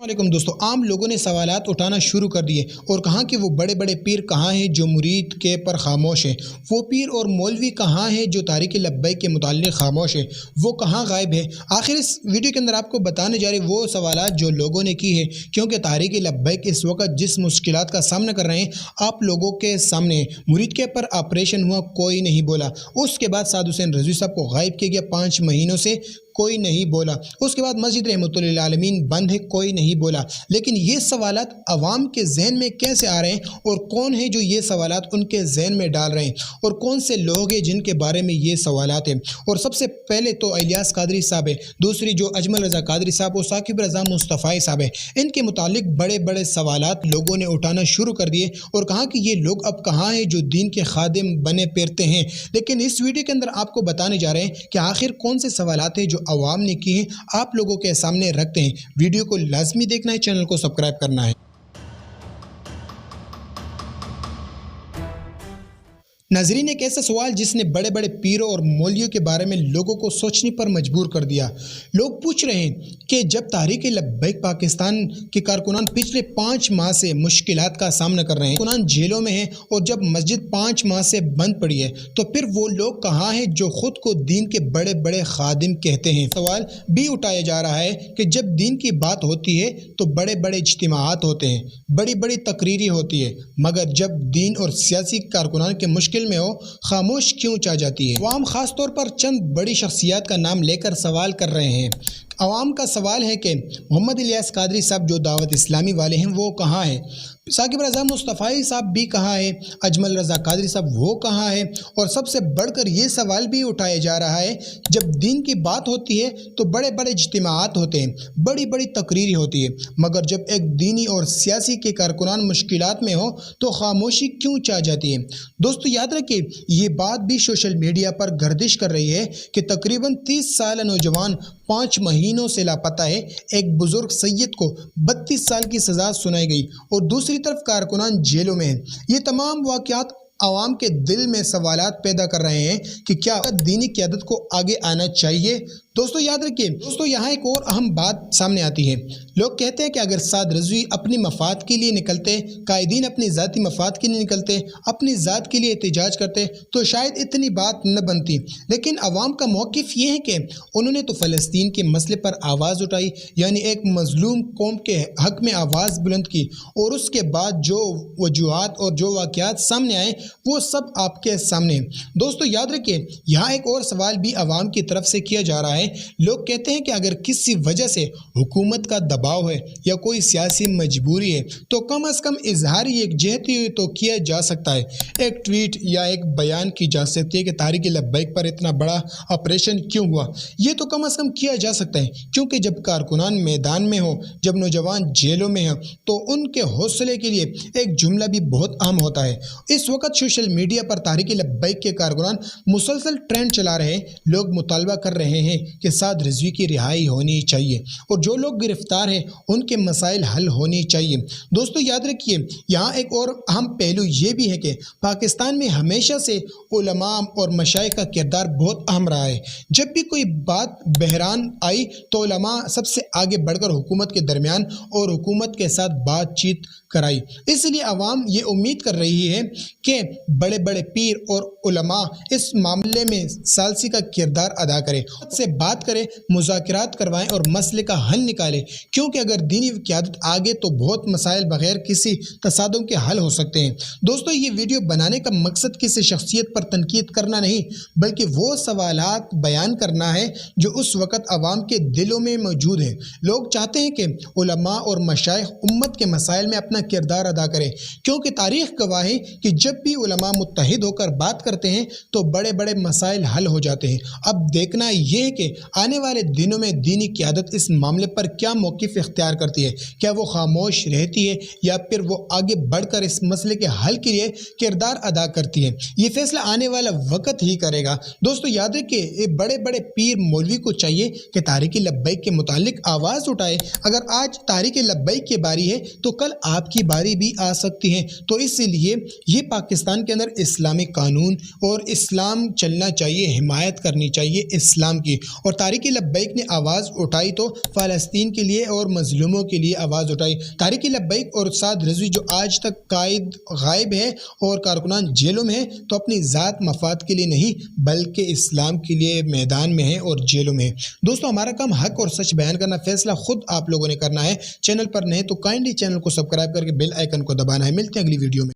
वालेकुम दोस्तों, आम लोगों ने सवालात उठाना शुरू कर दिए और कहा कि वो बड़े बड़े पीर कहाँ हैं जो मुरीद के पर खामोश हैं। वो पीर और मौलवी कहाँ हैं जो तारीक़ लब्बैक के मुताल्लिक़ खामोश है, वो कहाँ गायब है। आखिर इस वीडियो के अंदर आपको बताने जा रहे वो सवालात जो लोगों ने की है, क्योंकि तारीक़ लब्बैक इस वक्त जिस मुश्किलात का सामना कर रहे हैं, आप लोगों के सामने मुरीद के पर ऑपरेशन हुआ, कोई नहीं बोला। उसके बाद साद हुसैन रज़वी साहब को गायब किया गया 5 महीनों से, कोई नहीं बोला। उसके बाद मस्जिद रहमतुल लिल आलमीन बंद है, कोई नहीं बोला। लेकिन ये सवालात अवाम के जहन में कैसे आ रहे हैं और कौन है जो ये सवालात उनके जहन में डाल रहे हैं और कौन से लोग हैं जिनके बारे में ये सवालात हैं। और सबसे पहले तो इलियास कादरी साहब है, दूसरी जो अजमल रज़ा कादरी साहब और साकिब रज़ा मुस्तफ़ाई साहब है। इनके मुतालिक बड़े बड़े सवालात लोगों ने उठाना शुरू कर दिए और कहा कि ये लोग अब कहाँ हैं जो दीन के खादिम बने फिरते हैं। लेकिन इस वीडियो के अंदर आपको बताने जा रहे हैं कि आखिर कौन से सवालात हैं जो अवाम ने की हैं, आप लोगों के सामने रखते हैं। वीडियो को लाजमी देखना है, चैनल को सब्सक्राइब करना है। नाज़रीन, एक ऐसा सवाल जिसने बड़े बड़े पीरों और मौलवियों के बारे में लोगों को सोचने पर मजबूर कर दिया। लोग पूछ रहे हैं कि जब तारीक़ लब्बैक पाकिस्तान के कारकुनान पिछले 5 माह से मुश्किलात का सामना कर रहे हैं, कारकुनान जेलों में हैं और जब मस्जिद 5 माह से बंद पड़ी है, तो फिर वो लोग कहाँ हैं जो ख़ुद को दीन के बड़े बड़े खादिम कहते हैं। सवाल भी उठाया जा रहा है कि जब दीन की बात होती है तो बड़े बड़े इज्तिमाआत होते हैं, बड़ी बड़ी तकरीरें होती है, मगर जब दीन और सियासी कारकुनान के मुश्किल में हो, खामोश क्यों चाह जाती है। अवाम खास तौर पर चंद बड़ी शख्सियत का नाम लेकर सवाल कर रहे हैं। अवाम का सवाल है कि मोहम्मद इलियास कादरी साहब जो दावत इस्लामी वाले हैं वो कहाँ हैं, साकिब रज़ा मुस्तफ़ाई साहब भी कहाँ है, अजमल रज़ा कादरी साहब वो कहाँ है। और सबसे बढ़कर ये सवाल भी उठाया जा रहा है, जब दीन की बात होती है तो बड़े बड़े इज्तिमाआत होते हैं, बड़ी बड़ी तकरीरें होती है, मगर जब एक दीनी और सियासी के कारकुनान मुश्किलात में हो तो खामोशी क्यों चाह जाती है। दोस्तों याद रखिए, ये बात भी सोशल मीडिया पर गर्दिश कर रही है कि तकरीबन 30 साल नौजवान 5 महीनों से लापता है। एक बुजुर्ग सैयद को 32 साल की सज़ा सुनाई गई और दूसरी तरफ कारकुनान जेलों में हैं। ये तमाम वाक़यात आवाम के दिल में सवालात पैदा कर रहे हैं कि क्या दीनी क़यादत को आगे आना चाहिए। दोस्तों याद रखिए, दोस्तों यहाँ एक और अहम बात सामने आती है। लोग कहते हैं कि अगर साद रज़वी अपनी मफाद के लिए निकलते, कायदीन अपनी ज़ाती मफाद के लिए निकलते, अपनी ज़ात के लिए एहतजाज करते तो शायद इतनी बात न बनती। लेकिन अवाम का मौक़िफ़ ये है कि उन्होंने तो फ़लस्तीन के मसले पर आवाज़ उठाई, यानी एक मज़लूम कौम के हक़ में आवाज़ बुलंद की, और उसके बाद जो वजूहात और जो वाक़यात सामने आए वो सब आपके सामने। दोस्तों याद रखिए, यहाँ एक और सवाल भी अवाम की तरफ से किया जा रहा है। लोग कहते हैं कि अगर किसी वजह से हुकूमत का दबाव है या कोई सियासी मजबूरी है तो कम से कम इजहार यकजहती तो किया जा सकता है। एक ट्वीट या एक बयान की जा सकती है कि तारीक़ लब्बैक पर इतना बड़ा ऑपरेशन क्यों हुआ, ये तो कम से कम किया जा सकता है, क्योंकि जब कारकुनान मैदान में हो, जब नौजवान जेलों में हो, तो उनके हौसले के लिए एक जुमला भी बहुत अहम होता है। इस वक्त सोशल मीडिया पर तारीक़ लब्बैक के कारकुनान मुसलसल ट्रेंड चला रहे हैं। लोग मुतालबा कर रहे हैं कि साद रज़वी की रिहाई होनी चाहिए और जो लोग गिरफ्तार हैं उनके मसाइल हल होनी चाहिए। दोस्तों याद रखिए, यहाँ एक और अहम पहलू ये भी है कि पाकिस्तान में हमेशा से उलमा और मशाइख का किरदार बहुत अहम रहा है। जब भी कोई बात बहरान आई तो उलमा सबसे आगे बढ़कर हुकूमत के दरमियान और हुकूमत के साथ बातचीत कराई। इसलिए अवाम ये उम्मीद कर रही है कि बड़े बड़े पीर और उलमा इस मामले में सालसी का किरदार अदा करें, से बात करें, मुज़ाकरात करवाएं और मसले का हल निकालें, क्योंकि अगर दीनी क़यादत आगे तो बहुत मसाइल बगैर किसी तसादुम के हल हो सकते हैं। दोस्तों ये वीडियो बनाने का मकसद किसी शख्सियत पर तनकीद करना नहीं, बल्कि वो सवालात बयान करना है जो उस वक़्त अवाम के दिलों में मौजूद हैं। लोग चाहते हैं कि उलमा और मशाइख उम्मत के मसाइल में अपना किरदार अदा करें, क्योंकि तारीख़ गवाह है कि जब भी उलमा मुत्तहिद होकर बात करते हैं तो बड़े बड़े मसाइल हल हो जाते हैं। अब देखना ये है कि आने वाले दिनों में दीनी क़यादत इस मामले पर क्या मौक़िफ़ इख्तियार करती है। क्या वो खामोश रहती है या फिर वो आगे बढ़कर इस मसले के हल के लिए किरदार अदा करती है, ये फैसला आने वाला वक्त ही करेगा। दोस्तों याद रखिए, बड़े बड़े पीर मौलवी को चाहिए कि तारीक़ लब्बैक के मुतालिक आवाज़ उठाए। अगर आज तारीक़ लब्बैक की बारी है तो कल आप آپ کی باری بھی آ سکتی ہے۔ تو اسی لیے یہ پاکستان کے اندر اسلامی قانون اور اسلام چلنا چاہیے، حمایت کرنی چاہیے اسلام کی۔ اور تحریک لبیک نے آواز اٹھائی تو فلسطین کے لیے اور مظلوموں کے لیے آواز اٹھائی۔ تحریک لبیک اور سعد رضوی جو آج تک قائد غائب ہے اور کارکنان جیلوں میں ہیں، تو اپنی ذات مفاد کے لیے نہیں بلکہ اسلام کے لیے میدان میں ہیں اور جیلوں میں ہیں۔ دوستو ہمارا کام حق اور سچ بیان کرنا، فیصلہ خود آپ لوگوں نے کرنا ہے۔ چینل پر نئے تو کائنڈلی چینل کو سبسکرائب کر کے بیل آئیکن کو دبانا ہے۔ ملتے ہیں اگلی ویڈیو میں۔